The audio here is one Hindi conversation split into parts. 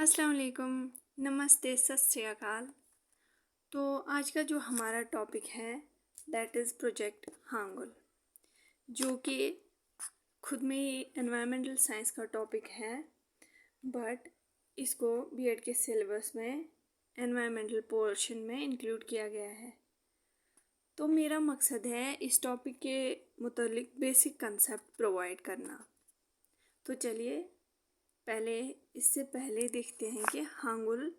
अस्सलाम वालेकुम, नमस्ते, सत श्री अकाल। तो आज का जो हमारा टॉपिक है दैट इज़ प्रोजेक्ट हांगुल, जो कि खुद में ही एनवायरमेंटल साइंस का टॉपिक है, बट इसको बीएड के सिलेबस में एनवायरमेंटल पोर्शन में इंक्लूड किया गया है। तो मेरा मकसद है इस टॉपिक के मुतालिक बेसिक कंसेप्ट प्रोवाइड करना। तो चलिए इससे पहले देखते हैं कि हांगुल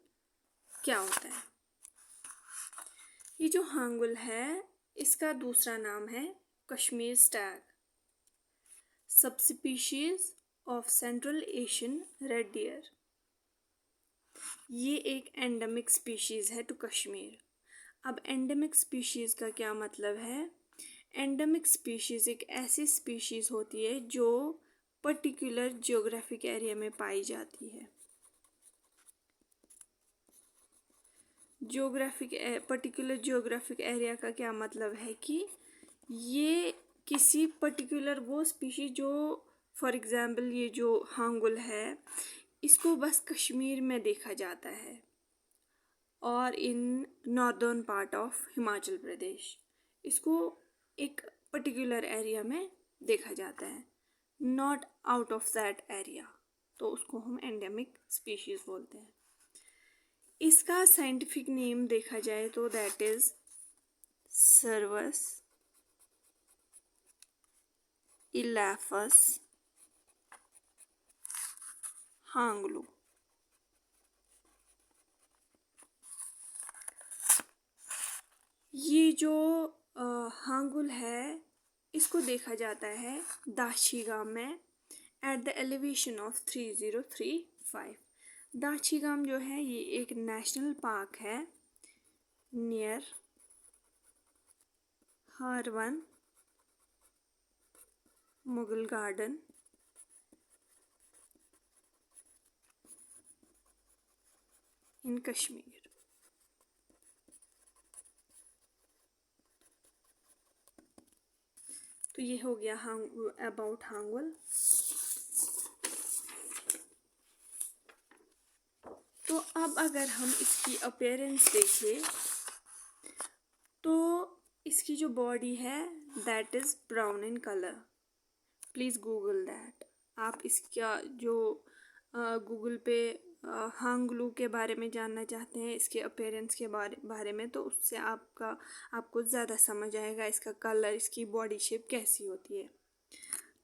क्या होता है। ये जो हांगुल है इसका दूसरा नाम है Kashmir stag, subspecies of central Asian red deer. ये एक एंडेमिक स्पीशीज है टू कश्मीर। अब एंडेमिक स्पीशीज का क्या मतलब है? एंडेमिक स्पीशीज एक ऐसी स्पीशीज होती है जो पर्टिकुलर जियोग्राफिक एरिया में पाई जाती है। पर्टिकुलर जियोग्राफिक एरिया का क्या मतलब है कि ये किसी पर्टिकुलर वो स्पीशीज जो फॉर एग्जांपल ये जो हांगुल है इसको बस कश्मीर में देखा जाता है और in northern part of Himachal Pradesh इसको एक पर्टिकुलर एरिया में देखा जाता है, not out of that area. तो उसको हम एंडेमिक स्पीशीज बोलते हैं। इसका साइंटिफिक नेम देखा जाए तो दैट इज सर्वस इलेफस हांगलू। ये जो हांगुल है इसको देखा जाता है दाशीगाम में एट द एलिवेशन ऑफ 3035। दाशीगाम जो है ये एक नेशनल पार्क है नियर हारवन मुगल गार्डन इन कश्मीर। तो ये हो गया अबाउट हांगुल। तो अब अगर हम इसकी अपीयरेंस देखें तो इसकी जो बॉडी है that is brown in colour. Please Google that. आप इसका जो गूगल पे हांगलू के बारे में जानना चाहते हैं, इसके अपीयरेंस के बारे में, तो उससे आपको ज़्यादा समझ आएगा इसका कलर, इसकी बॉडी शेप कैसी होती है।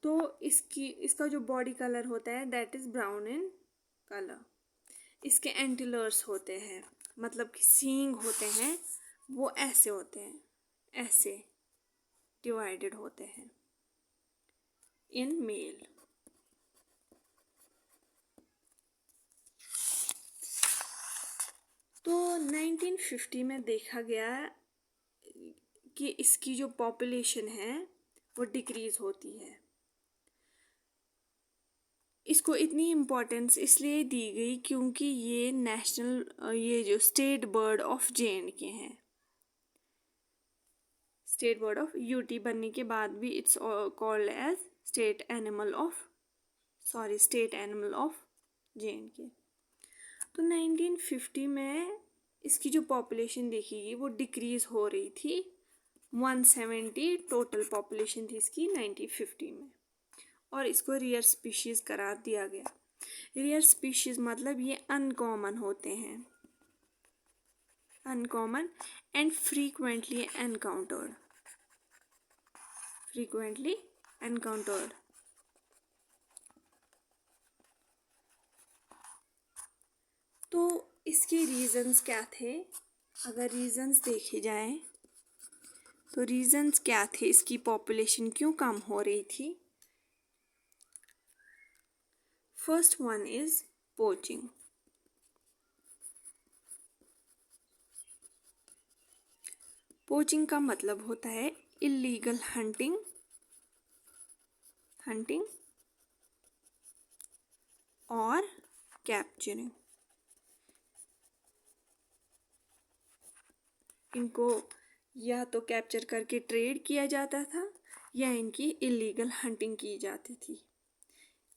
तो इसका जो बॉडी कलर होता है that is brown in colour. इसके एंटीलर्स होते हैं, मतलब कि सींग होते हैं, वो ऐसे होते हैं, ऐसे डिवाइडेड होते हैं इन मेल। तो 1950 में देखा गया कि इसकी जो पॉपुलेशन है वो डिक्रीज होती है। इसको इतनी इम्पोर्टेंस इसलिए दी गई क्योंकि ये ये जो स्टेट बर्ड ऑफ JNK हैं। स्टेट बर्ड ऑफ UT बनने के बाद भी it's called as state animal of JNK। तो 1950 में इसकी जो पॉपुलेशन देखी वो डिक्रीज हो रही थी। 170 टोटल पॉपुलेशन थी इसकी 1950 में, और इसको रियर स्पीशीज़ करार दिया गया। रियर स्पीशीज़ मतलब ये अनकॉमन होते हैं, अनकॉमन एंड फ्रीक्वेंटली एनकाउंटर्ड। तो इसके रीज़न्स क्या थे? अगर रीज़न्स देखे जाएं तो रीज़न्स क्या थे, इसकी पॉपुलेशन क्यों कम हो रही थी? First one is poaching. Poaching का मतलब होता है इलीगल हंटिंग और कैप्चरिंग। इनको या तो कैप्चर करके ट्रेड किया जाता था या इनकी इलीगल हंटिंग की जाती थी।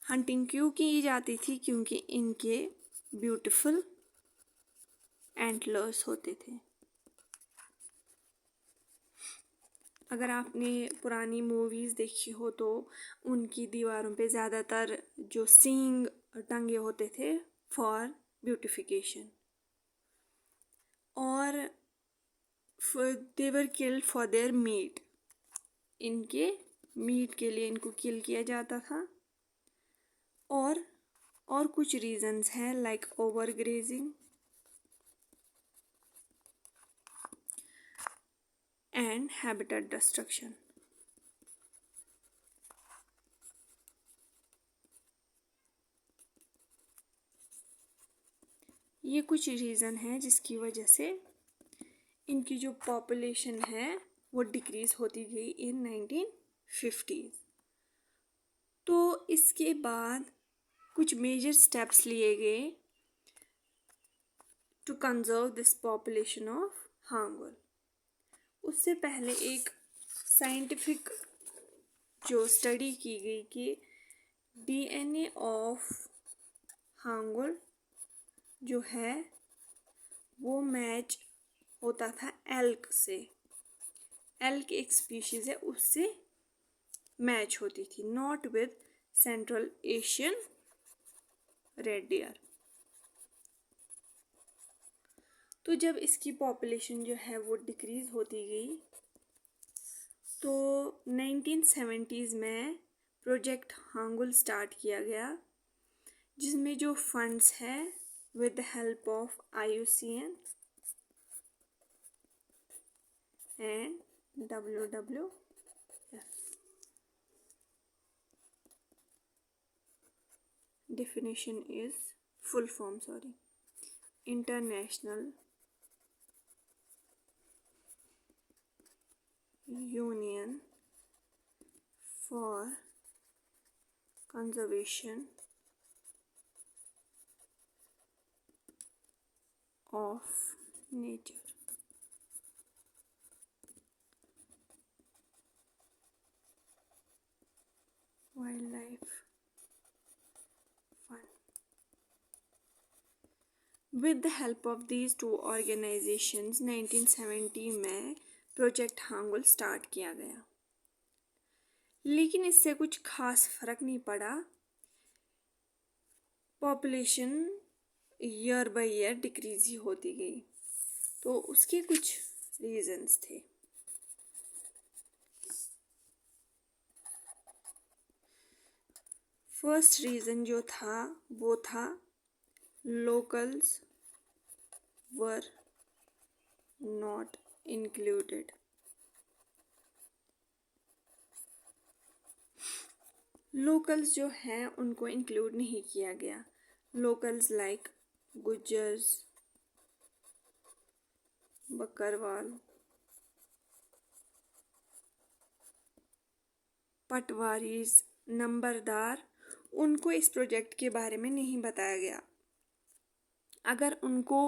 हंटिंग क्यों की जाती थी? क्योंकि इनके ब्यूटीफुल एंटलर्स होते थे। अगर आपने पुरानी मूवीज़ देखी हो तो उनकी दीवारों पे ज़्यादातर जो सींग टंगे होते थे फॉर ब्यूटिफिकेशन, और they were killed for their meat, इनके मीट के लिए इनको किल किया जाता था। और कुछ रीजंस हैं like over grazing and habitat destruction. ये कुछ रीज़न है जिसकी वजह से इनकी जो पॉपुलेशन है वो डिक्रीज होती गई इन 1950s। तो इसके बाद कुछ मेजर स्टेप्स लिए गए to conserve this population of hangul. उससे पहले एक साइंटिफिक जो स्टडी की गई कि डीएनए ऑफ हांगुल जो है वो मैच होता था एल्क से। एल्क एक स्पीशीज है, उससे मैच होती थी, not with central Asian red deer. तो जब इसकी पॉपुलेशन जो है वो डिक्रीज होती गई तो 1970s में प्रोजेक्ट हांगुल स्टार्ट किया गया, जिसमें जो फंड्स है with the help of IUCN and WWF. Definition is full form, International Union for Conservation of Nature. Wildlife Fund. With the help of these two organizations 1970 में प्रोजेक्ट हांगुल स्टार्ट किया गया, लेकिन इससे कुछ खास फर्क नहीं पड़ा। Population year by year decrease ही होती गई। तो उसके कुछ रीजंस थे। फर्स्ट रीजन जो था वो था locals were not included. Locals जो हैं उनको इंक्लूड नहीं किया गया। लोकल्स लाइक गुज्जर्स, बकरवाल, पटवारीज, नंबरदार, उनको इस प्रोजेक्ट के बारे में नहीं बताया गया। अगर उनको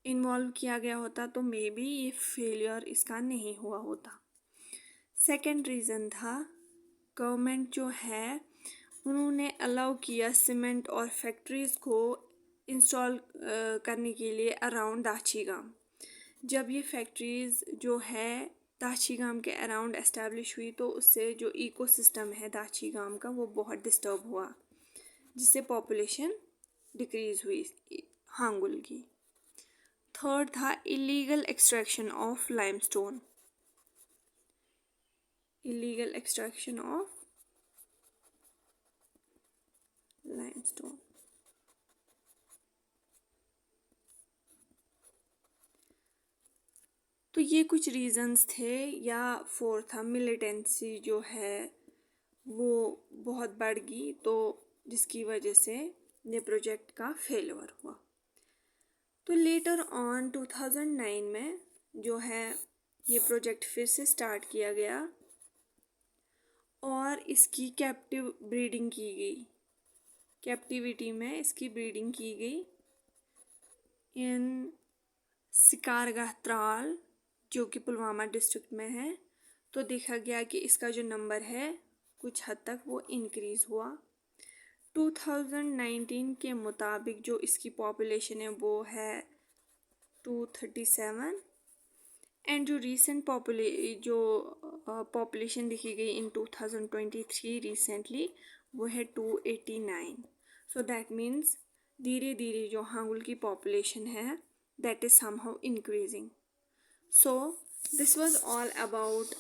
इन्वॉल्व किया गया होता तो मे बी ये फेलियर इसका नहीं हुआ होता। सेकंड रीज़न था गवर्नमेंट जो है उन्होंने अलाउ किया सीमेंट और फैक्ट्रीज़ को इंस्टॉल करने के लिए अराउंड दाची गांव। जब ये फैक्ट्रीज़ जो है दाची गांव के अराउंड एस्टेब्लिश हुई तो उससे जो इकोसिस्टम है दाची गांव का वो बहुत डिस्टर्ब हुआ, जिससे पॉपुलेशन डिक्रीज हुई हांगुल की। थर्ड था illegal extraction of limestone. Illegal extraction of limestone. तो ये कुछ रीजंस थे। या फोर्थ था मिलिटेंसी जो है वो बहुत बढ़ गई, तो जिसकी वजह से ये प्रोजेक्ट का फेलियर हुआ। तो लेटर ऑन 2009 में जो है ये प्रोजेक्ट फिर से स्टार्ट किया गया और इसकी कैप्टिव ब्रीडिंग की गई। कैप्टिविटी में इसकी ब्रीडिंग की गई इन सिकारगाह त्राल जो कि पुलवामा डिस्ट्रिक्ट में है। तो देखा गया कि इसका जो नंबर है कुछ हद तक वो इंक्रीज़ हुआ। 2019 के मुताबिक जो इसकी पॉपुलेशन है वो है 237 एंड जो रीसेंट पॉपुलेशन दिखी गई इन 2023 रिसेंटली वो है 289. सो दैट मीन्स धीरे धीरे जो हांगुल की पॉपुलेशन है that is somehow increasing. So this was all about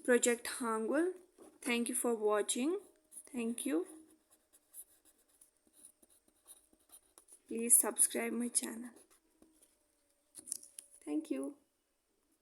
Project Hangul. Thank you for watching. Thank you. Please subscribe my channel. Thank you.